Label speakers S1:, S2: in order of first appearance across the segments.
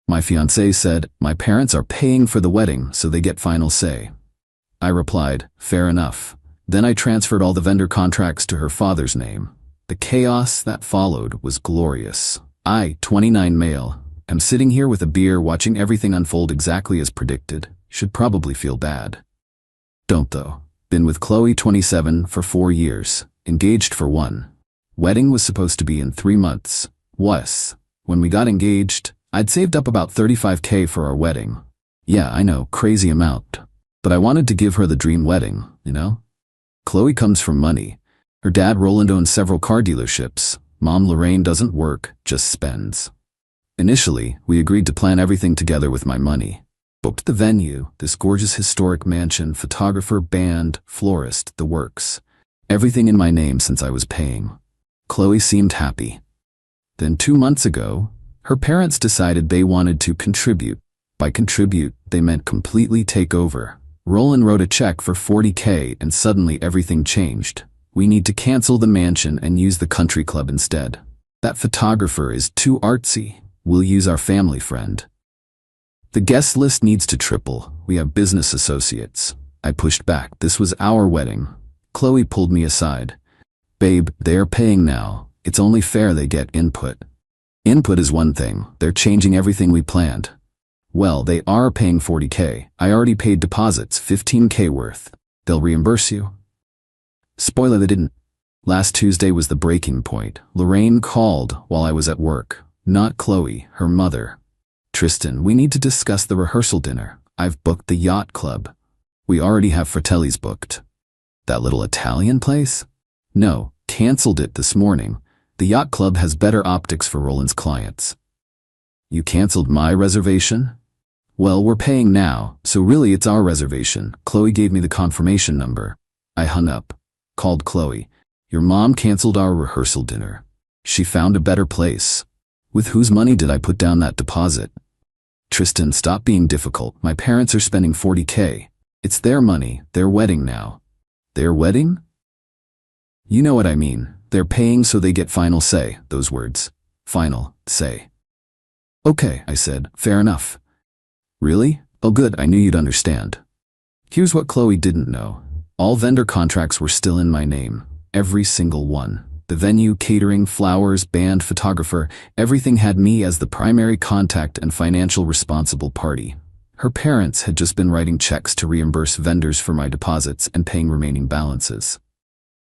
S1: My fiancée said, my parents are paying for the wedding, so they get final say. I replied, fair enough. Then I transferred all the vendor contracts to her father's name. The chaos that followed was glorious. I, 29 male, am sitting here with a beer watching everything unfold exactly as predicted. Should probably feel bad. Don't though. Been with Chloe, 27, for 4 years. Engaged for 1. Wedding was supposed to be in 3 months. When we got engaged, I'd saved up about $35K for our wedding. Yeah, I know, crazy amount. But I wanted to give her the dream wedding, you know? Chloe comes from money. Her dad, Roland, owns several car dealerships. Mom, Lorraine, doesn't work, just spends. Initially, we agreed to plan everything together with my money. Booked the venue, this gorgeous historic mansion, photographer, band, florist, the works. Everything in my name since I was paying. Chloe seemed happy. Then 2 months ago, her parents decided they wanted to contribute. By contribute, they meant completely take over. Roland wrote a check for $40K and suddenly everything changed. We need to cancel the mansion and use the country club instead. That photographer is too artsy. We'll use our family friend. The guest list needs to triple. We have business associates. I pushed back. This was our wedding. Chloe pulled me aside. Babe, they're paying now. It's only fair they get input. Input is one thing. They're changing everything we planned. Well, they are paying $40K. I already paid deposits, $15K worth. They'll reimburse you. Spoiler, they didn't. Last Tuesday was the breaking point. Lorraine called while I was at work. Not Chloe, her mother. Tristan, we need to discuss the rehearsal dinner. I've booked the yacht club. We already have Fratelli's booked. That little Italian place? No, canceled it this morning. The yacht club has better optics for Roland's clients. You canceled my reservation? Well, we're paying now, so really it's our reservation. Chloe gave me the confirmation number. I hung up. Called Chloe. Your mom canceled our rehearsal dinner. She found a better place. With whose money did I put down that deposit? Tristan, stop being difficult. My parents are spending $40K. It's their money, their wedding now. Their wedding? You know what I mean. They're paying so they get final say, those words. Final say. Okay, I said, fair enough. Really? Oh good, I knew you'd understand. Here's what Chloe didn't know. All vendor contracts were still in my name. Every single one. The venue, catering, flowers, band, photographer, everything had me as the primary contact and financial responsible party. Her parents had just been writing checks to reimburse vendors for my deposits and paying remaining balances.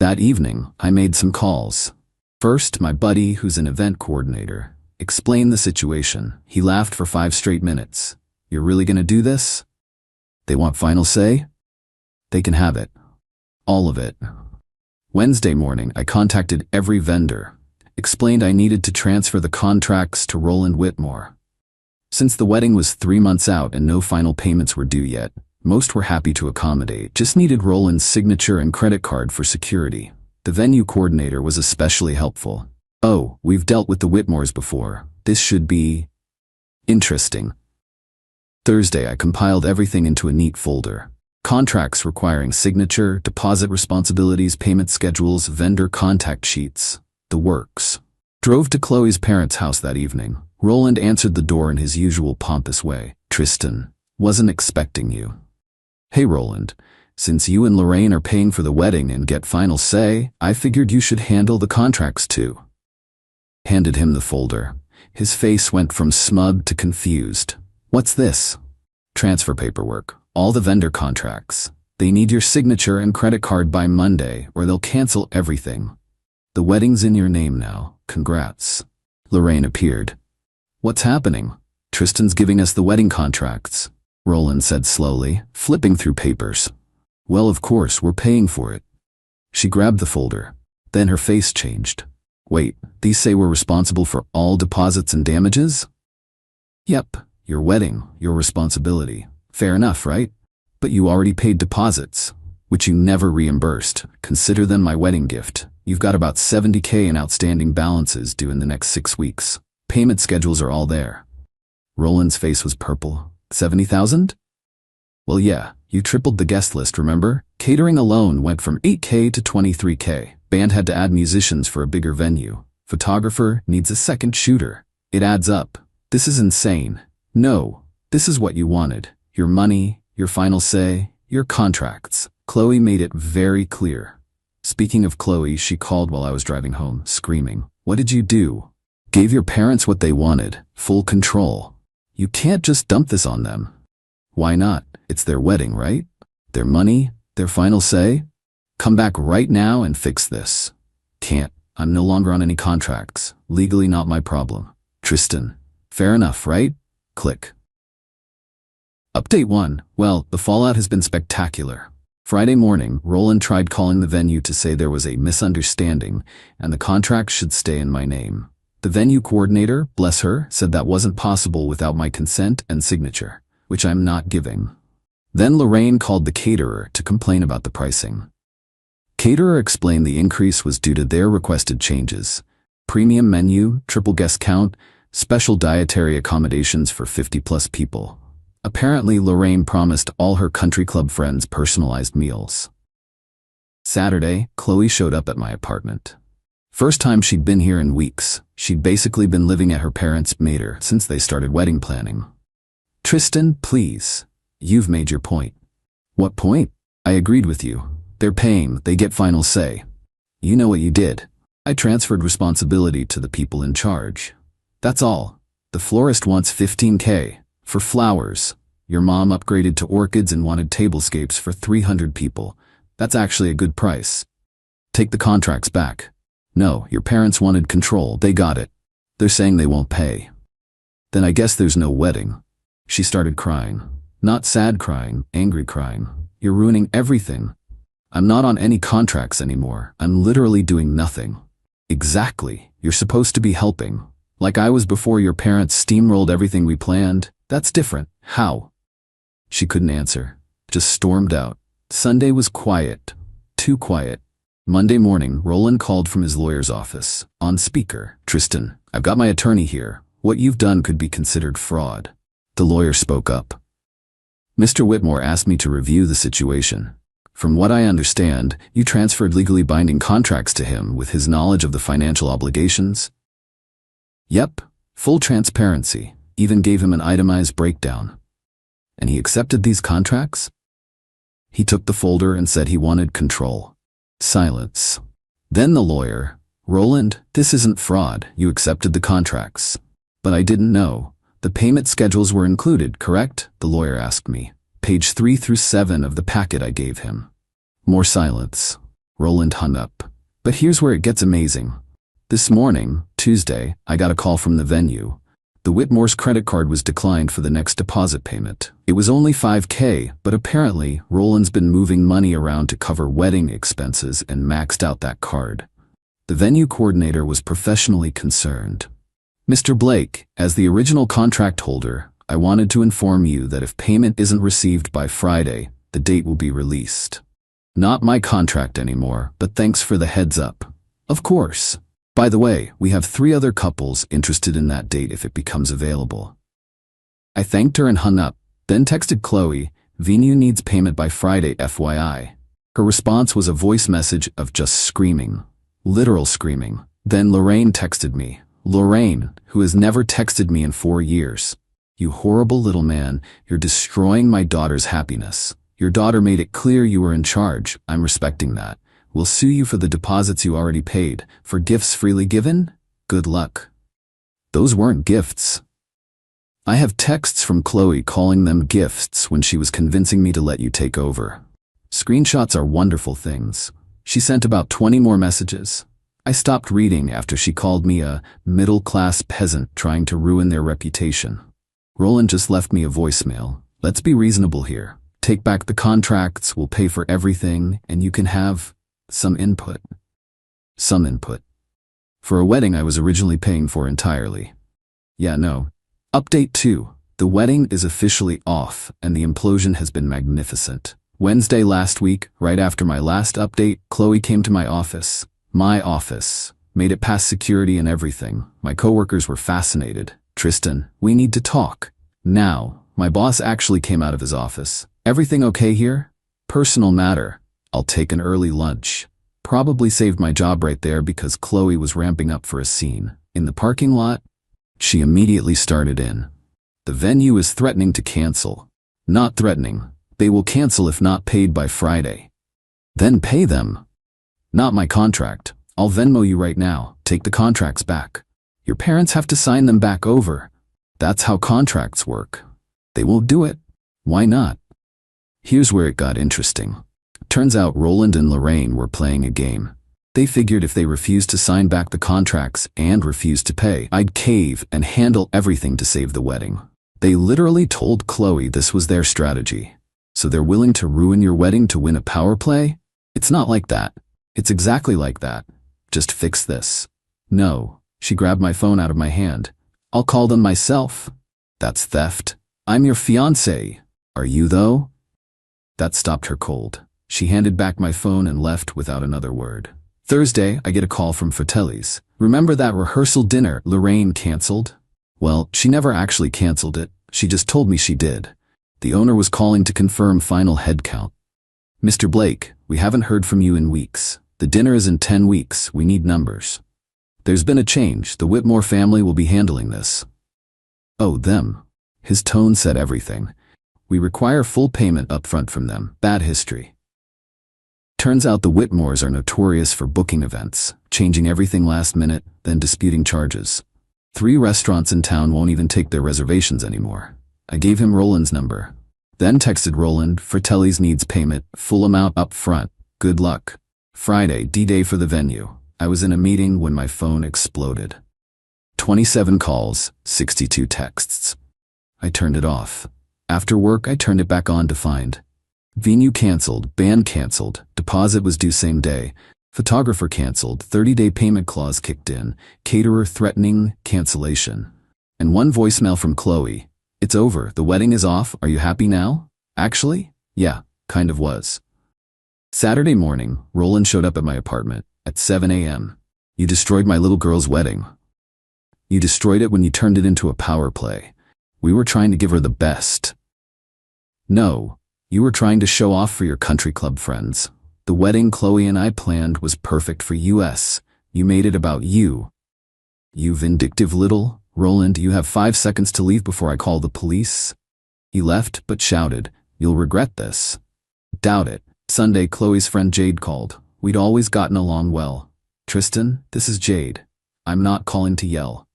S1: That evening, I made some calls. First, my buddy, who's an event coordinator, explained the situation. He laughed for 5 straight minutes. You're really gonna do this? They want final say? They can have it. All of it. Wednesday morning, I contacted every vendor, explained I needed to transfer the contracts to Roland Whitmore. Since the wedding was 3 months out and no final payments were due yet, most were happy to accommodate, just needed Roland's signature and credit card for security. The venue coordinator was especially helpful. Oh, we've dealt with the Whitmores before. This should be interesting. Thursday, I compiled everything into a neat folder. Contracts requiring signature, deposit responsibilities, payment schedules, vendor contact sheets. The works. Drove to Chloe's parents' house that evening. Roland answered the door in his usual pompous way. Tristan, wasn't expecting you. Hey Roland, since you and Lorraine are paying for the wedding and get final say, I figured you should handle the contracts too. Handed him the folder. His face went from smug to confused. What's this? Transfer paperwork. All the vendor contracts. They need your signature and credit card by Monday or they'll cancel everything. The wedding's in your name now. Congrats. Lorraine appeared. What's happening? Tristan's giving us the wedding contracts, Roland said slowly, flipping through papers. Well, of course, we're paying for it. She grabbed the folder. Then her face changed. Wait, these say we're responsible for all deposits and damages? Yep, your wedding, your responsibility. Fair enough, right? But you already paid deposits, which you never reimbursed. Consider them my wedding gift. You've got about $70K in outstanding balances due in the next 6 weeks. Payment schedules are all there. Roland's face was purple. 70,000? Well, yeah, you tripled the guest list, remember? Catering alone went from 8K to 23K. Band had to add musicians for a bigger venue. Photographer needs a second shooter. It adds up. This is insane. No, this is what you wanted. Your money, your final say, your contracts. Chloe made it very clear. Speaking of Chloe, she called while I was driving home, screaming, "What did you do? Gave your parents what they wanted, full control. You can't just dump this on them." Why not? It's their wedding, right? Their money, their final say? Come back right now and fix this. Can't. I'm no longer on any contracts. Legally not my problem. Tristan. Fair enough, right? Click. Update 1. Well, the fallout has been spectacular. Friday morning, Roland tried calling the venue to say there was a misunderstanding and the contract should stay in my name. The venue coordinator, bless her, said that wasn't possible without my consent and signature, which I'm not giving. Then Lorraine called the caterer to complain about the pricing. Caterer explained the increase was due to their requested changes. Premium menu, triple guest count, special dietary accommodations for 50+ people. Apparently, Lorraine promised all her country club friends personalized meals. Saturday, Chloe showed up at my apartment. First time she'd been here in weeks. She'd basically been living at her parents' mater since they started wedding planning. Tristan, please. You've made your point. What point? I agreed with you. They're paying, they get final say. You know what you did. I transferred responsibility to the people in charge. That's all. The florist wants $15K. For flowers. Your mom upgraded to orchids and wanted tablescapes for 300 people. That's actually a good price. Take the contracts back. No, your parents wanted control, they got it. They're saying they won't pay. Then I guess there's no wedding. She started crying. Not sad crying, angry crying. You're ruining everything. I'm not on any contracts anymore. I'm literally doing nothing. Exactly. You're supposed to be helping. Like I was before your parents steamrolled everything we planned. That's different. How? She couldn't answer. Just stormed out. Sunday was quiet. Too quiet. Monday morning, Roland called from his lawyer's office. On speaker. Tristan, I've got my attorney here. What you've done could be considered fraud. The lawyer spoke up. Mr. Whitmore asked me to review the situation. From what I understand, you transferred legally binding contracts to him with his knowledge of the financial obligations? Yep. Full transparency. Even gave him an itemized breakdown. And he accepted these contracts? He took the folder and said he wanted control. Silence. Then the lawyer, Roland, this isn't fraud, you accepted the contracts. But I didn't know. The payment schedules were included, correct? The lawyer asked me. Page 3 through 7 of the packet I gave him. More silence. Roland hung up. But here's where it gets amazing. This morning, Tuesday, I got a call from the venue. The Whitmore's credit card was declined for the next deposit payment. It was only $5K, but apparently, Roland's been moving money around to cover wedding expenses and maxed out that card. The venue coordinator was professionally concerned. Mr. Blake, as the original contract holder, I wanted to inform you that if payment isn't received by Friday, the date will be released. Not my contract anymore, but thanks for the heads up. Of course. By the way, we have 3 other couples interested in that date if it becomes available. I thanked her and hung up, then texted Chloe, venue needs payment by Friday FYI. Her response was a voice message of just screaming. Literal screaming. Then Lorraine texted me. Lorraine, who has never texted me in 4 years. You horrible little man, you're destroying my daughter's happiness. Your daughter made it clear you were in charge. I'm respecting that. We'll sue you for the deposits you already paid. For gifts freely given? Good luck. Those weren't gifts. I have texts from Chloe calling them gifts when she was convincing me to let you take over. Screenshots are wonderful things. She sent about 20 more messages. I stopped reading after she called me a middle-class peasant trying to ruin their reputation. Roland just left me a voicemail. Let's be reasonable here. Take back the contracts, we'll pay for everything, and you can have some input. Some input. For a wedding I was originally paying for entirely. Yeah, no. Update 2. The wedding is officially off, and the implosion has been magnificent. Wednesday last week, right after my last update, Chloe came to my office. Made it past security and everything. My coworkers were fascinated. Tristan, we need to talk. Now, my boss actually came out of his office. Everything okay here? Personal matter. I'll take an early lunch. Probably saved my job right there because Chloe was ramping up for a scene. In the parking lot, she immediately started in. The venue is threatening to cancel. Not threatening. They will cancel if not paid by Friday. Then pay them. Not my contract. I'll Venmo you right now. Take the contracts back. Your parents have to sign them back over. That's how contracts work. They won't do it. Why not? Here's where it got interesting. Turns out Roland and Lorraine were playing a game. They figured if they refused to sign back the contracts and refused to pay, I'd cave and handle everything to save the wedding. They literally told Chloe this was their strategy. So they're willing to ruin your wedding to win a power play? It's not like that. It's exactly like that. Just fix this. No. She grabbed my phone out of my hand. I'll call them myself. That's theft. I'm your fiancé. Are you though? That stopped her cold. She handed back my phone and left without another word. Thursday, I get a call from Fratelli's. Remember that rehearsal dinner Lorraine canceled? Well, she never actually canceled it. She just told me she did. The owner was calling to confirm final head count. Mr. Blake, we haven't heard from you in weeks. The dinner is in 10 weeks. We need numbers. There's been a change. The Whitmore family will be handling this. Oh, them. His tone said everything. We require full payment up front from them. Bad history. Turns out the Whitmores are notorious for booking events, changing everything last minute, then disputing charges. 3 restaurants in town won't even take their reservations anymore. I gave him Roland's number. Then texted Roland, Fratelli's needs payment, full amount up front. Good luck. Friday, D-Day for the venue. I was in a meeting when my phone exploded. 27 calls, 62 texts. I turned it off. After work, I turned it back on to find venue canceled, band canceled, deposit was due same day, photographer canceled, 30-day payment clause kicked in, caterer threatening cancellation. And one voicemail from Chloe. It's over, the wedding is off, are you happy now? Actually, yeah, kind of was. Saturday morning, Roland showed up at my apartment at 7 a.m. You destroyed my little girl's wedding. You destroyed it when you turned it into a power play. We were trying to give her the best. No, you were trying to show off for your country club friends. The wedding Chloe and I planned was perfect for us. You made it about you. You vindictive little. Roland, you have 5 seconds to leave before I call the police. He left but shouted, you'll regret this. Doubt it. Sunday, Chloe's friend Jade called. We'd always gotten along well. Tristan, this is Jade. I'm not calling to yell.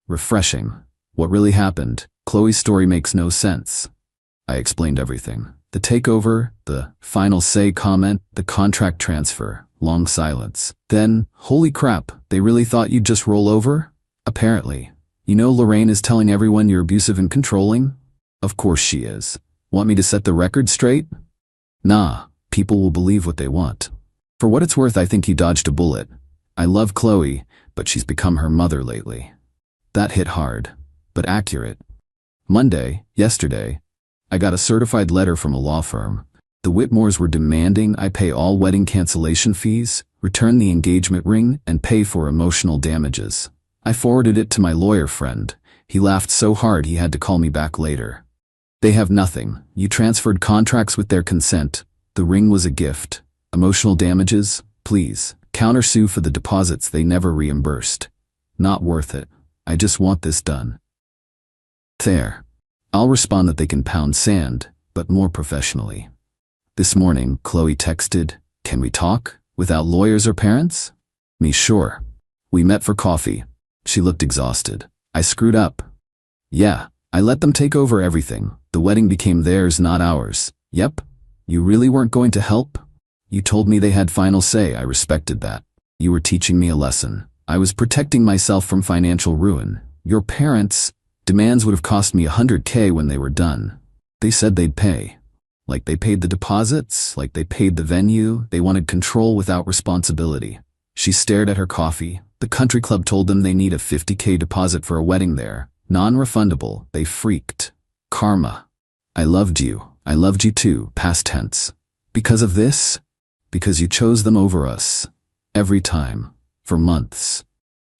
S1: Refreshing. What really happened? Chloe's story makes no sense. I explained everything. The takeover, the final say comment, the contract transfer, long silence. Then, holy crap, they really thought you'd just roll over? Apparently. You know Lorraine is telling everyone you're abusive and controlling? Of course she is. Want me to set the record straight? Nah, people will believe what they want. For what it's worth, I think you dodged a bullet. I love Chloe, but she's become her mother lately. That hit hard, but accurate. Monday, yesterday, I got a certified letter from a law firm. The Whitmores were demanding I pay all wedding cancellation fees, return the engagement ring, and pay for emotional damages. I forwarded it to my lawyer friend. He laughed so hard he had to call me back later. They have nothing. You transferred contracts with their consent. The ring was a gift. Emotional damages? Please. Countersue for the deposits they never reimbursed. Not worth it. I just want this done. There. I'll respond that they can pound sand, but more professionally. This morning, Chloe texted, can we talk? Without lawyers or parents? Me sure. We met for coffee. She looked exhausted. I screwed up. Yeah, I let them take over everything. The wedding became theirs, not ours. Yep. You really weren't going to help? You told me they had final say. I respected that. You were teaching me a lesson. I was protecting myself from financial ruin. Your parents' demands would have cost me $100K when they were done. They said they'd pay. Like they paid the deposits, like they paid the venue. They wanted control without responsibility. She stared at her coffee. The country club told them they need a $50K deposit for a wedding there. Non-refundable. They freaked. Karma. I loved you. I loved you too, past tense. Because of this? Because you chose them over us. Every time. For months.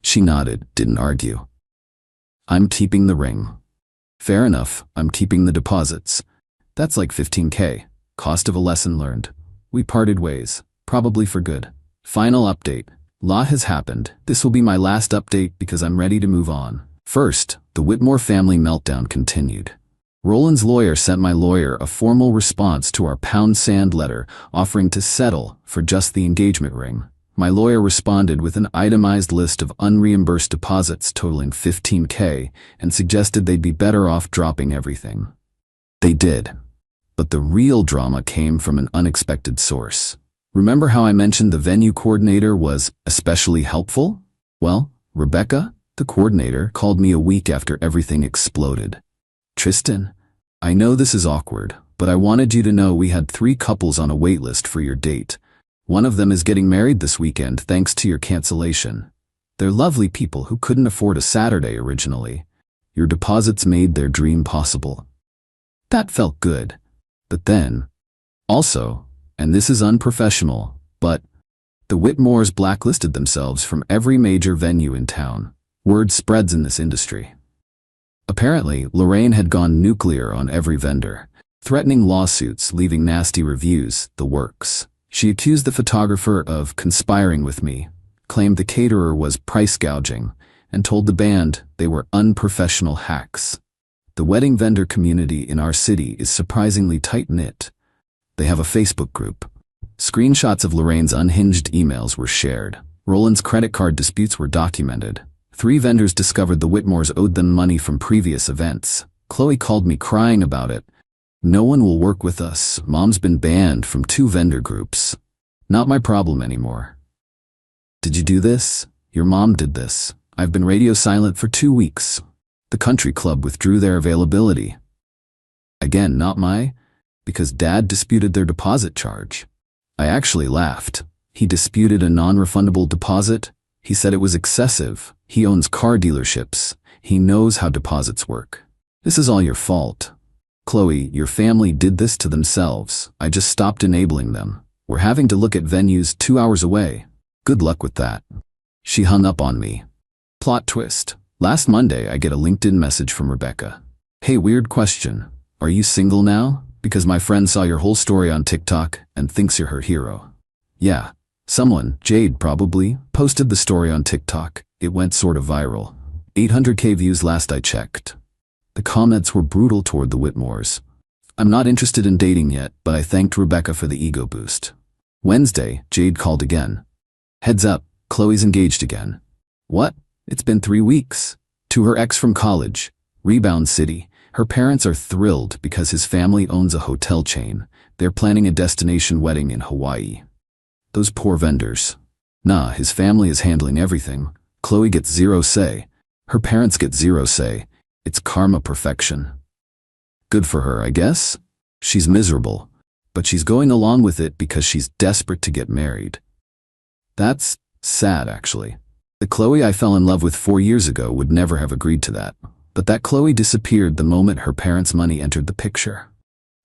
S1: She nodded, didn't argue. I'm keeping the ring. Fair enough, I'm keeping the deposits. That's like $15K. Cost of a lesson learned. We parted ways. Probably for good. Final update. Lot has happened. This will be my last update because I'm ready to move on. First, the Whitmore family meltdown continued. Roland's lawyer sent my lawyer a formal response to our pound sand letter offering to settle for just the engagement ring. My lawyer responded with an itemized list of unreimbursed deposits totaling $15,000 and suggested they'd be better off dropping everything. They did. But the real drama came from an unexpected source. Remember how I mentioned the venue coordinator was especially helpful? Well, Rebecca, the coordinator, called me a week after everything exploded. "Tristan, I know this is awkward, but I wanted you to know we had 3 couples on a wait list for your date. One of them is getting married this weekend thanks to your cancellation. They're lovely people who couldn't afford a Saturday originally. Your deposits made their dream possible." That felt good. But then, also, and this is unprofessional, but the Whitmores blacklisted themselves from every major venue in town. Word spreads in this industry. Apparently, Lorraine had gone nuclear on every vendor, threatening lawsuits, leaving nasty reviews, the works. She accused the photographer of conspiring with me, claimed the caterer was price gouging, and told the band they were unprofessional hacks. The wedding vendor community in our city is surprisingly tight-knit. They have a Facebook group. Screenshots of Lorraine's unhinged emails were shared. Roland's credit card disputes were documented. 3 vendors discovered the Whitmores owed them money from previous events. Chloe called me crying about it. "No one will work with us. Mom's been banned from 2 vendor groups. Not my problem anymore." "Did you do this?" "Your mom did this. I've been radio silent for 2 weeks. The country club withdrew their availability." Again, not my, because Dad disputed their deposit charge. I actually laughed. He disputed a non-refundable deposit? He said it was excessive. He owns car dealerships. He knows how deposits work. This is all your fault. Chloe, your family did this to themselves. I just stopped enabling them. We're having to look at venues 2 hours away. Good luck with that. She hung up on me. Plot twist. Last Monday, I get a LinkedIn message from Rebecca. "Hey, weird question. Are you single now? Because my friend saw your whole story on TikTok and thinks you're her hero." Yeah. Someone, Jade probably, posted the story on TikTok. It went sort of viral. 800K views last I checked. The comments were brutal toward the Whitmores. "I'm not interested in dating yet, but I thanked Rebecca for the ego boost." Wednesday, Jade called again. "Heads up, Chloe's engaged again." "What? It's been 3 weeks." To her ex from college, Rebound City. Her parents are thrilled because his family owns a hotel chain. They're planning a destination wedding in Hawaii. Those poor vendors. Nah, his family is handling everything. Chloe gets 0 say. Her parents get 0 say. It's karma perfection. Good for her, I guess. She's miserable, but she's going along with it because she's desperate to get married. That's sad, actually. The Chloe I fell in love with 4 years ago would never have agreed to that. But that Chloe disappeared the moment her parents' money entered the picture.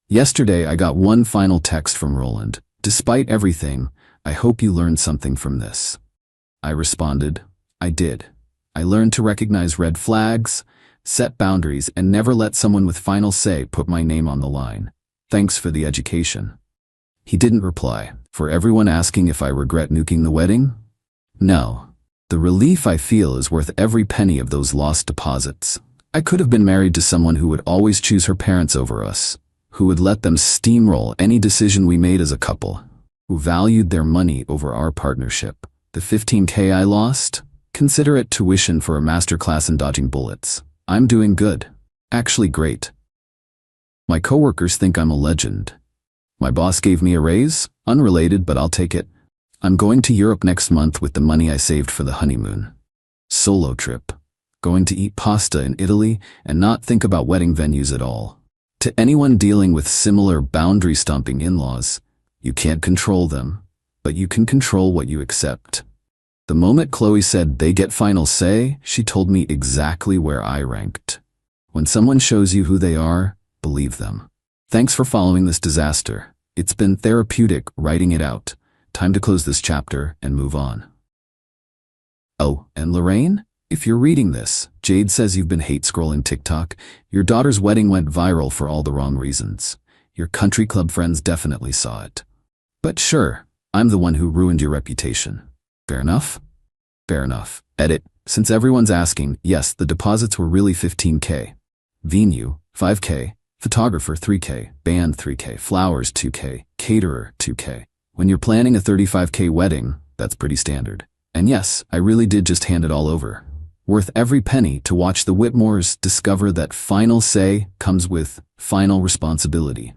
S1: Yesterday, I got one final text from Roland. "Despite everything, I hope you learned something from this." I responded, "I did. I learned to recognize red flags, set boundaries, and never let someone with final say put my name on the line. Thanks for the education." He didn't reply. For everyone asking if I regret nuking the wedding? No. The relief I feel is worth every penny of those lost deposits. I could have been married to someone who would always choose her parents over us, who would let them steamroll any decision we made as a couple, who valued their money over our partnership. The $15K I lost? Consider it tuition for a masterclass in dodging bullets. I'm doing good. Actually great. My coworkers think I'm a legend. My boss gave me a raise? Unrelated, but I'll take it. I'm going to Europe next month with the money I saved for the honeymoon. Solo trip. Going to eat pasta in Italy and not think about wedding venues at all. To anyone dealing with similar boundary-stomping in-laws, you can't control them, but you can control what you accept. The moment Chloe said they get final say, she told me exactly where I ranked. When someone shows you who they are, believe them. Thanks for following this disaster. It's been therapeutic writing it out. Time to close this chapter and move on. Oh, and Lorraine? If you're reading this, Jade says you've been hate-scrolling TikTok. Your daughter's wedding went viral for all the wrong reasons. Your country club friends definitely saw it. But sure, I'm the one who ruined your reputation. Fair enough? Fair enough. Edit. Since everyone's asking, yes, the deposits were really $15K. Venue, $5K. Photographer, $3K. Band, $3K. Flowers, $2K. Caterer, $2K. When you're planning a $35K wedding, that's pretty standard. And yes, I really did just hand it all over. Worth every penny to watch the Whitmores discover that final say comes with final responsibility.